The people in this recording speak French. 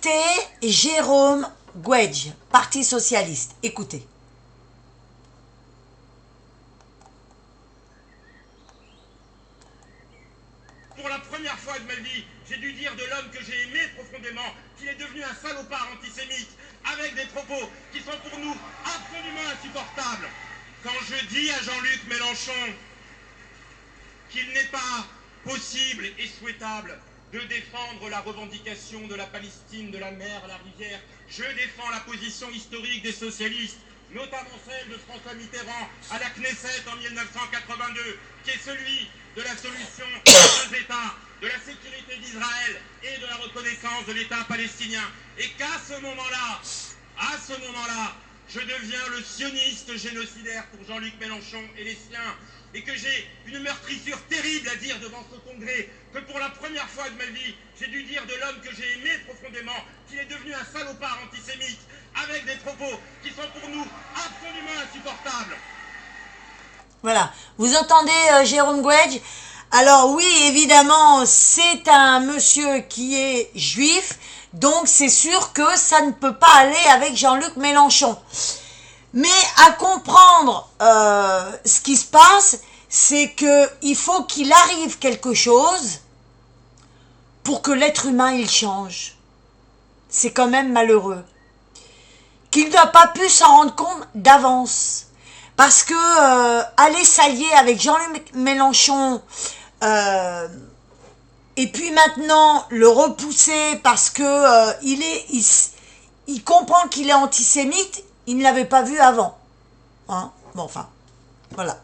écoutez Jérôme Guedj, Parti Socialiste. Écoutez. Pour la première fois de ma vie, j'ai dû dire de l'homme que j'ai aimé profondément qu'il est devenu un salopard antisémite, avec des propos qui sont pour nous absolument insupportables. Quand je dis à Jean-Luc Mélenchon qu'il n'est pas possible et souhaitable de défendre la revendication de la Palestine, de la mer à la rivière, je défends la position historique des socialistes, notamment celle de François Mitterrand à la Knesset en 1982, qui est celui de la solution de deux États, de la sécurité d'Israël et de la reconnaissance de l'État palestinien. Et qu'à ce moment-là, je deviens le sioniste génocidaire pour Jean-Luc Mélenchon et les siens, et que j'ai une meurtrissure terrible à dire devant ce congrès, que pour la première fois de ma vie, j'ai dû dire de l'homme que j'ai aimé profondément qu'il est devenu un salopard antisémite, avec des propos qui sont pour nous absolument insupportables. Voilà, vous entendez Jérôme Guedj? Alors oui, évidemment, c'est un monsieur qui est juif, donc c'est sûr que ça ne peut pas aller avec Jean-Luc Mélenchon. Mais à comprendre ce qui se passe, c'est que il faut qu'il arrive quelque chose pour que l'être humain il change. C'est quand même malheureux. Qu'il n'a pas pu s'en rendre compte d'avance. Parce que aller s'allier avec Jean-Luc Mélenchon et puis maintenant le repousser parce que il comprend qu'il est antisémite, il ne l'avait pas vu avant. Hein, bon, enfin, voilà.